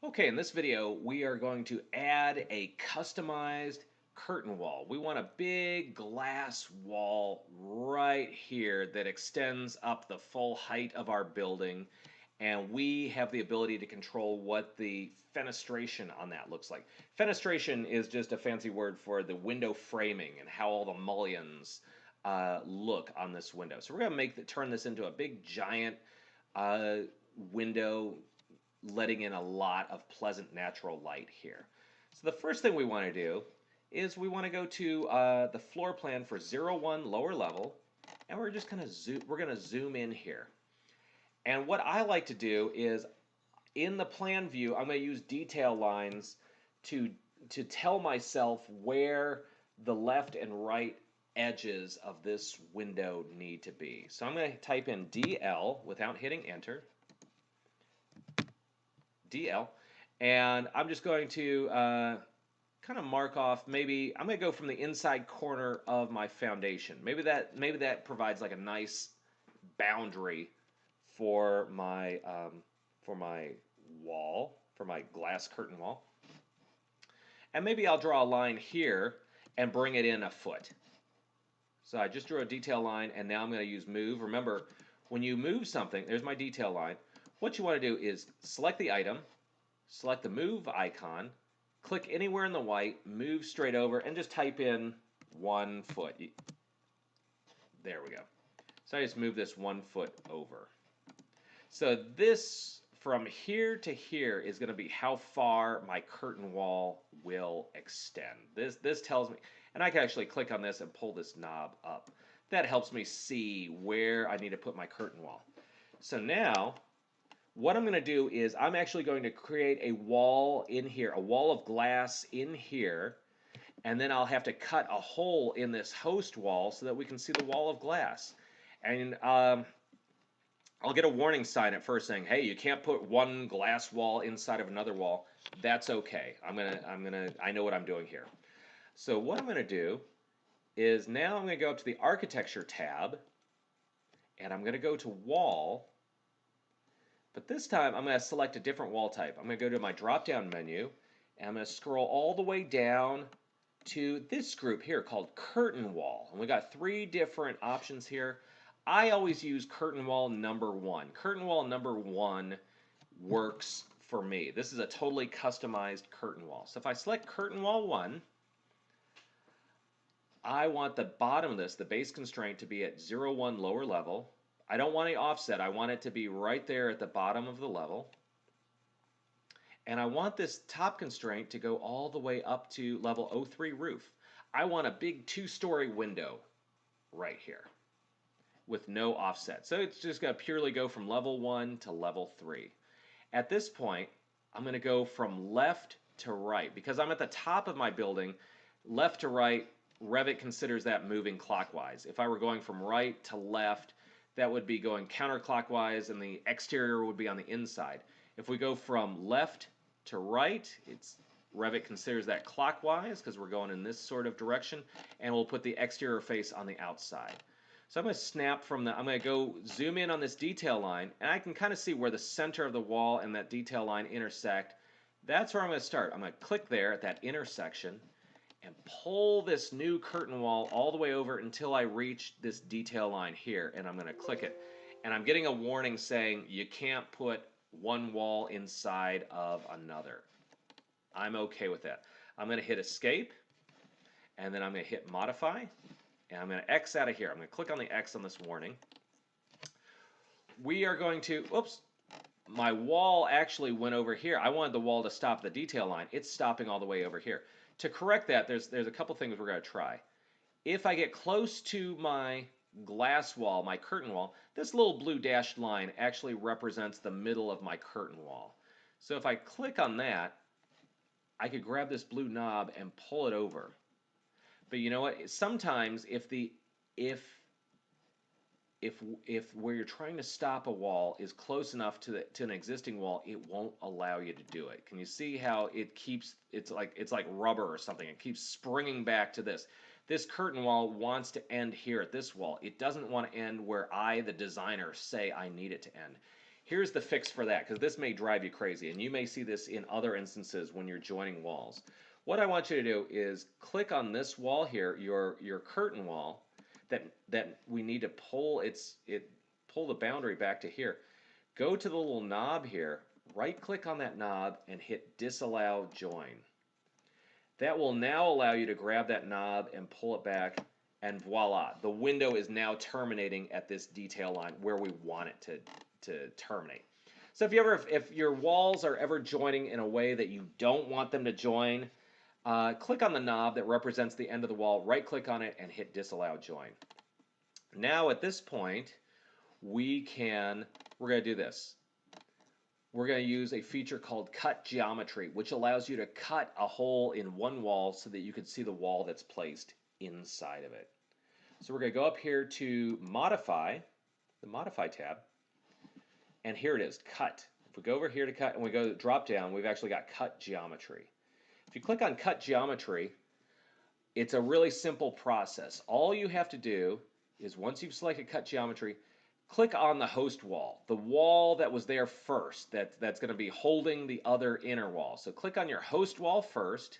Okay, in this video, we are going to add a customized curtain wall. We want a big glass wall right here that extends up the full height of our building, and we have the ability to control what the fenestration on that looks like. Fenestration is just a fancy word for the window framing and how all the mullions look on this window. So we're going to turn this into a big giant window, letting in a lot of pleasant natural light here. So the first thing we want to do is we want to go to the floor plan for 01 lower level, and we're just going to zoom in here. And what I like to do is in the plan view, I'm going to use detail lines to tell myself where the left and right edges of this window need to be. So I'm going to type in DL without hitting enter. DL, and I'm just going to kind of mark off. Maybe I'm going to go from the inside corner of my foundation. Maybe that provides like a nice boundary for my wall, for my glass curtain wall. And maybe I'll draw a line here and bring it in a foot. So I just drew a detail line, and now I'm going to use move. Remember, when you move something, there's my detail line. What you want to do is select the item, select the move icon, click anywhere in the white, move straight over, and just type in 1 foot. There we go. So I just move this 1 foot over. So this, from here to here, is going to be how far my curtain wall will extend. This tells me, and I can actually click on this and pull this knob up. That helps me see where I need to put my curtain wall. So now, what I'm going to do is I'm actually going to create a wall in here, a wall of glass in here, and then I'll have to cut a hole in this host wall so that we can see the wall of glass. And I'll get a warning sign at first saying, "Hey, you can't put one glass wall inside of another wall." That's okay. I know what I'm doing here. So what I'm gonna do is now I'm gonna go up to the Architecture tab, and I'm gonna go to Wall. But this time I'm gonna select a different wall type. I'm gonna go to my drop-down menu, and I'm gonna scroll all the way down to this group here called Curtain Wall. And we got 3 different options here. I always use curtain wall number 1. Curtain wall number 1 works for me. This is a totally customized curtain wall. So if I select curtain wall 1, I want the bottom of this, the base constraint, to be at 01 lower level. I don't want any offset. I want it to be right there at the bottom of the level. And I want this top constraint to go all the way up to level 03 roof. I want a big 2-story window right here with no offset. So it's just going to purely go from level 1 to level 3. At this point, I'm going to go from left to right. Because I'm at the top of my building, left to right, Revit considers that moving clockwise. If I were going from right to left, that would be going counterclockwise, and the exterior would be on the inside. If we go from left to right, Revit considers that clockwise because we're going in this sort of direction, and we'll put the exterior face on the outside. So I'm going to snap from I'm going to go zoom in on this detail line, and I can kind of see where the center of the wall and that detail line intersect. That's where I'm going to start. I'm going to click there at that intersection and pull this new curtain wall all the way over until I reach this detail line here, and I'm going to click it. And I'm getting a warning saying you can't put one wall inside of another. I'm okay with that. I'm going to hit escape, and then I'm going to hit modify, and I'm going to X out of here. I'm going to click on the X on this warning. We are going to, oops, my wall actually went over here. I wanted the wall to stop the detail line. It's stopping all the way over here. To correct that, there's a couple things we're going to try. If I get close to my glass wall, my curtain wall, this little blue dashed line actually represents the middle of my curtain wall. So if I click on that, I could grab this blue knob and pull it over. But you know what? Sometimes if where you're trying to stop a wall is close enough to an existing wall, it won't allow you to do it. Can you see how it's like rubber or something? It keeps springing back to this. This curtain wall wants to end here at this wall. It doesn't want to end where I, the designer, say I need it to end. Here's the fix for that, because this may drive you crazy, and you may see this in other instances when you're joining walls. What I want you to do is click on this wall here, your curtain wall, that we need to pull the boundary back to here. Go to the little knob here, right click on that knob and hit disallow join. That will now allow you to grab that knob and pull it back, and voila, the window is now terminating at this detail line where we want it to terminate. So if your walls are ever joining in a way that you don't want them to join, click on the knob that represents the end of the wall, right click on it and hit disallow join. Now at this point, we're going to do this. We're going to use a feature called cut geometry, which allows you to cut a hole in one wall so that you can see the wall that's placed inside of it. So we're going to go up here to modify, the modify tab, and here it is, cut. If we go over here to cut and we go drop down, we've actually got cut geometry. If you click on cut geometry, it's a really simple process. All you have to do is, once you've selected cut geometry, click on the host wall, the wall that was there first, that's going to be holding the other inner wall. So click on your host wall first,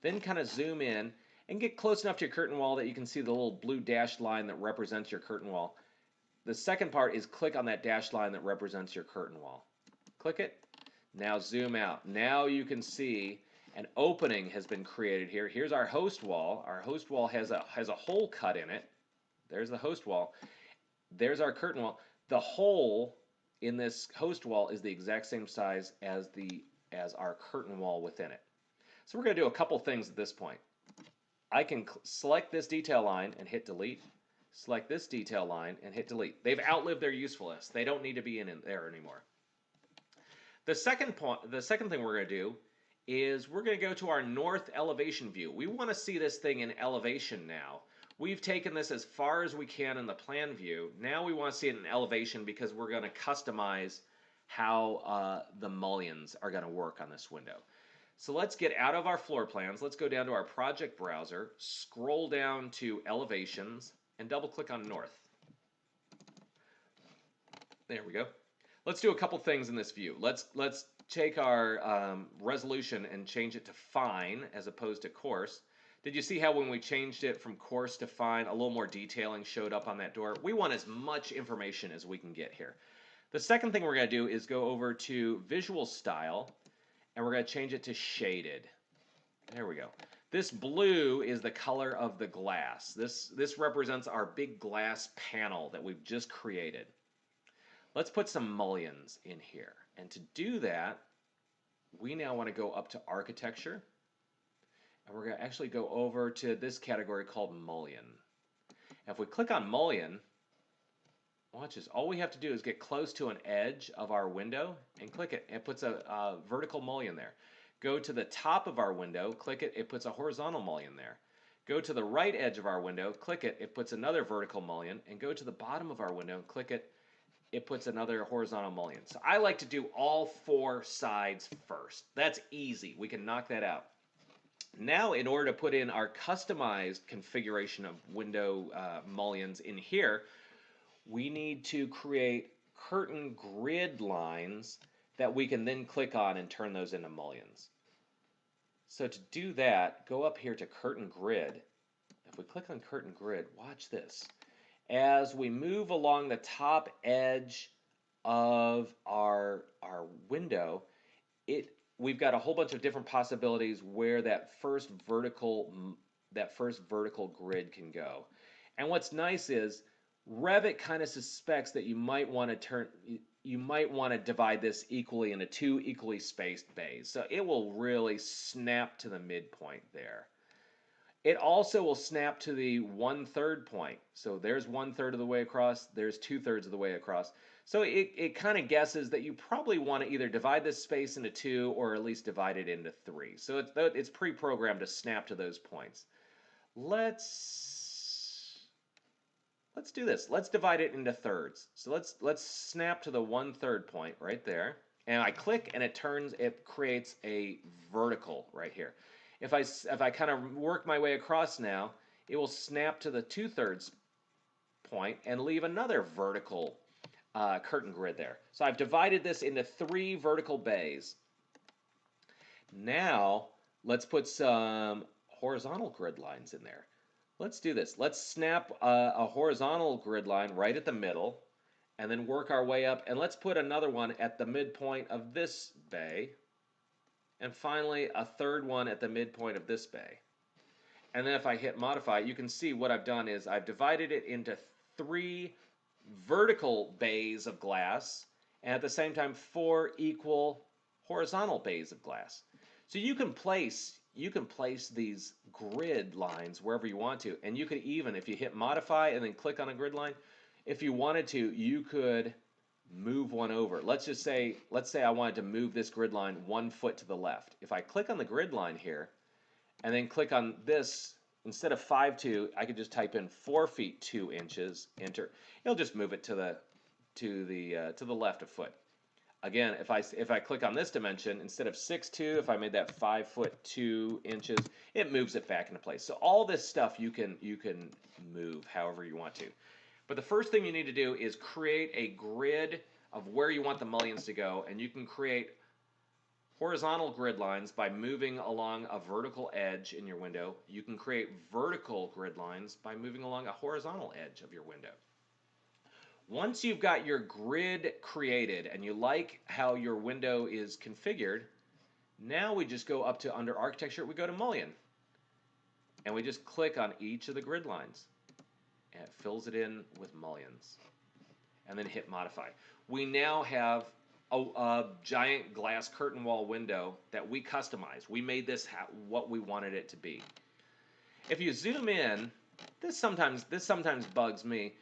then kind of zoom in and get close enough to your curtain wall that you can see the little blue dashed line that represents your curtain wall. The second part is click on that dashed line that represents your curtain wall. Click it. Now zoom out. Now you can see an opening has been created here. Here's our host wall. Our host wall has a hole cut in it. There's the host wall. There's our curtain wall. The hole in this host wall is the exact same size as our curtain wall within it. So we're going to do a couple things at this point. I can select this detail line and hit delete. Select this detail line and hit delete. They've outlived their usefulness. They don't need to be in there anymore. The second thing we're going to do is we're going to go to our north elevation view. We want to see this thing in elevation now. We've taken this as far as we can in the plan view. Now we want to see it in elevation because we're going to customize how the mullions are going to work on this window. So let's get out of our floor plans. Let's go down to our project browser, scroll down to elevations, and double click on north. There we go. Let's do a couple things in this view. Let's take our resolution and change it to fine as opposed to coarse. Did you see how when we changed it from coarse to fine, a little more detailing showed up on that door? We want as much information as we can get here. The second thing we're going to do is go over to visual style, and we're going to change it to shaded. There we go. This blue is the color of the glass. This represents our big glass panel that we've just created. Let's put some mullions in here. And to do that, we now want to go up to architecture. And we're going to actually go over to this category called mullion. If we click on mullion, watch this. All we have to do is get close to an edge of our window and click it. It puts a vertical mullion there. Go to the top of our window, click it. It puts a horizontal mullion there. Go to the right edge of our window, click it. It puts another vertical mullion. And go to the bottom of our window and click it. It puts another horizontal mullion. So I like to do all four sides first. That's easy. We can knock that out. Now, in order to put in our customized configuration of window mullions in here, we need to create curtain grid lines that we can then click on and turn those into mullions. So to do that, go up here to curtain grid. If we click on curtain grid, watch this. As we move along the top edge of our window, we've got a whole bunch of different possibilities where that first vertical grid can go. And what's nice is Revit kind of suspects that you might want to divide this equally into two equally spaced bays. So it will really snap to the midpoint there. It also will snap to the 1/3 point. So there's 1/3 of the way across, there's 2/3 of the way across. So it kind of guesses that you probably want to either divide this space into two or at least divide it into three. So it's pre-programmed to snap to those points. Let's do this. Let's divide it into thirds. So let's snap to the 1/3 point right there. And I click and it creates a vertical right here. If I kind of work my way across now, it will snap to the 2/3 point and leave another vertical curtain grid there. So I've divided this into 3 vertical bays. Now let's put some horizontal grid lines in there. Let's do this. Let's snap a horizontal grid line right at the middle and then work our way up. And let's put another one at the midpoint of this bay. And finally, a third one at the midpoint of this bay. And then if I hit modify, you can see what I've done is I've divided it into 3 vertical bays of glass and at the same time 4 equal horizontal bays of glass. So you can place these grid lines wherever you want to, and you could even, if you hit modify and then click on a grid line, if you wanted to, you could move one over. Let's say I wanted to move this grid line 1 foot to the left. If I click on the grid line here and then click on this, instead of 5'2", I could just type in 4 feet 2 inches, enter. It'll just move it to the left a foot. Again, if I click on this dimension, instead of 6'2", if I made that 5 foot 2 inches, it moves it back into place. So all this stuff you can move however you want to. But the first thing you need to do is create a grid of where you want the mullions to go, and you can create horizontal grid lines by moving along a vertical edge in your window. You can create vertical grid lines by moving along a horizontal edge of your window. Once you've got your grid created and you like how your window is configured, now we just go up to under architecture, we go to mullion. And we just click on each of the grid lines. And it fills it in with mullions. And then hit modify. We now have a giant glass curtain wall window that we customized. We made this what we wanted it to be. If you zoom in, this sometimes bugs me.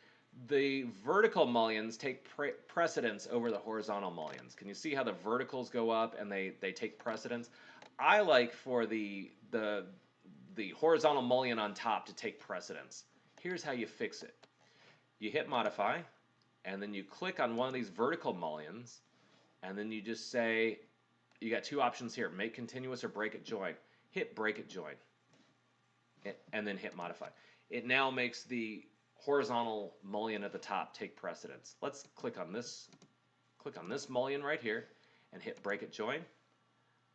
The vertical mullions take precedence over the horizontal mullions. Can you see how the verticals go up and they take precedence? I like for the horizontal mullion on top to take precedence. Here's how you fix it. You hit modify, and then you click on one of these vertical mullions, and then you just say, you got 2 options here, make continuous or break it join. Hit break it join, and then hit modify. It now makes the horizontal mullion at the top take precedence. Let's click on this mullion right here and hit break it join.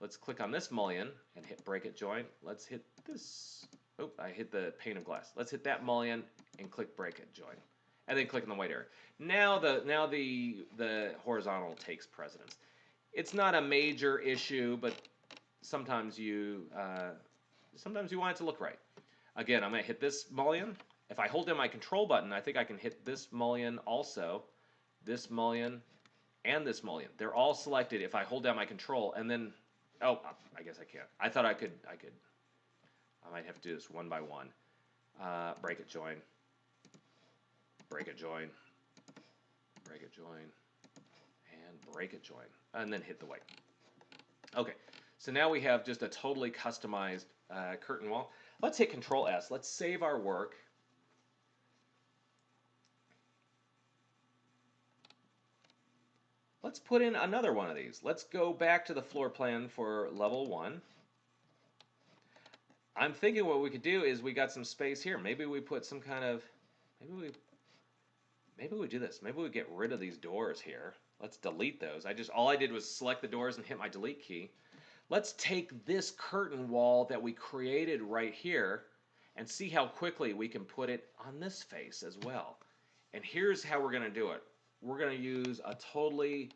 Let's click on this mullion and hit break it join. Let's hit this. Oh, I hit the pane of glass. Let's hit that mullion and click break it join. And then click on the white arrow. Now the horizontal takes precedence. It's not a major issue, but sometimes you want it to look right. Again, I'm going to hit this mullion. If I hold down my control button, I think I can hit this mullion also, this mullion, and this mullion. They're all selected if I hold down my control, and then, oh, I guess I can't. I thought I could. I might have to do this one by one. Break it join, break it join, break it join, and break it join, and then hit the white. Okay, so now we have just a totally customized curtain wall. Let's hit Control S. Let's save our work. Let's put in another one of these. Let's go back to the floor plan for level 1. I'm thinking what we could do is we got some space here. Maybe we put some kind of, maybe we do this. Maybe we get rid of these doors here. Let's delete those. All I did was select the doors and hit my delete key. Let's take this curtain wall that we created right here and see how quickly we can put it on this face as well. And here's how we're going to do it. We're going to use a totally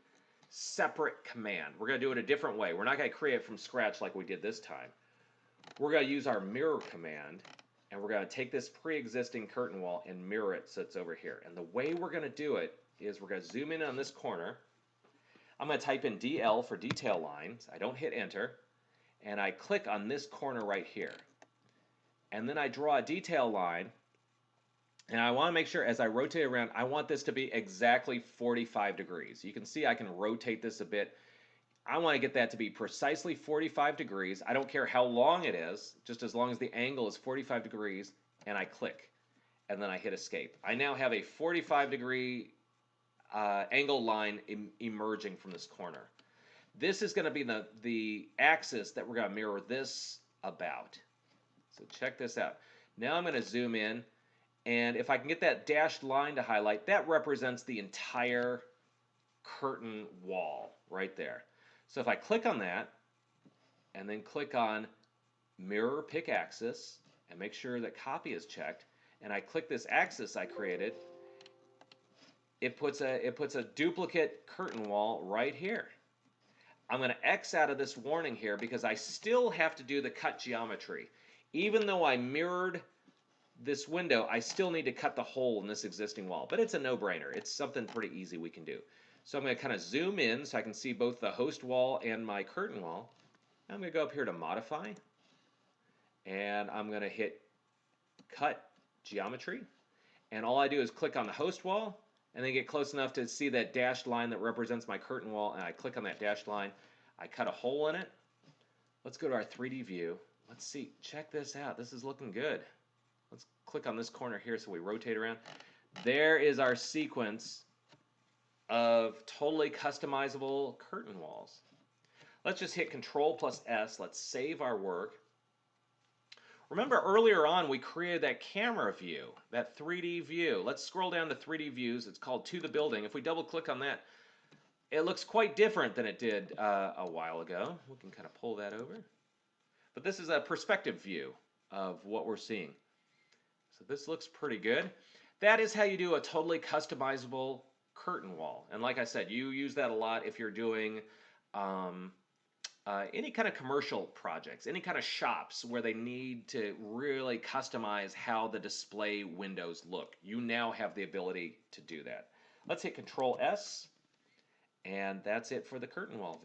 separate command. We're going to do it a different way. We're not going to create it from scratch like we did this time. We're going to use our mirror command, and we're going to take this pre-existing curtain wall and mirror it so it's over here. And the way we're going to do it is we're going to zoom in on this corner. I'm going to type in DL for detail lines. I don't hit enter, and I click on this corner right here. And then I draw a detail line. And I want to make sure as I rotate around, I want this to be exactly 45 degrees. You can see I can rotate this a bit. I want to get that to be precisely 45 degrees. I don't care how long it is, just as long as the angle is 45 degrees, and I click. And then I hit escape. I now have a 45-degree angle line emerging from this corner. This is going to be the axis that we're going to mirror this about. So check this out. Now I'm going to zoom in. And if I can get that dashed line to highlight, that represents the entire curtain wall right there. So if I click on that and then click on mirror pick axis and make sure that copy is checked, and I click this axis I created, it puts a duplicate curtain wall right here. I'm going to X out of this warning here because I still have to do the cut geometry. Even though I mirrored this window, I still need to cut the hole in this existing wall. But it's a no-brainer. It's something pretty easy we can do. So I'm going to kind of zoom in so I can see both the host wall and my curtain wall. I'm going to go up here to modify. And I'm going to hit cut geometry. And all I do is click on the host wall and then get close enough to see that dashed line that represents my curtain wall, and I click on that dashed line. I cut a hole in it. Let's go to our 3D view. Let's see. Check this out. This is looking good. Let's click on this corner here so we rotate around. There is our sequence of totally customizable curtain walls. Let's just hit Control plus S. Let's save our work. Remember earlier on we created that camera view, that 3D view. Let's scroll down to 3D views. It's called To the Building. If we double click on that, it looks quite different than it did a while ago. We can kind of pull that over. But this is a perspective view of what we're seeing. So this looks pretty good. That is how you do a totally customizable curtain wall. And like I said, you use that a lot if you're doing any kind of commercial projects, any kind of shops where they need to really customize how the display windows look. You now have the ability to do that. Let's hit Control S, and that's it for the curtain wall.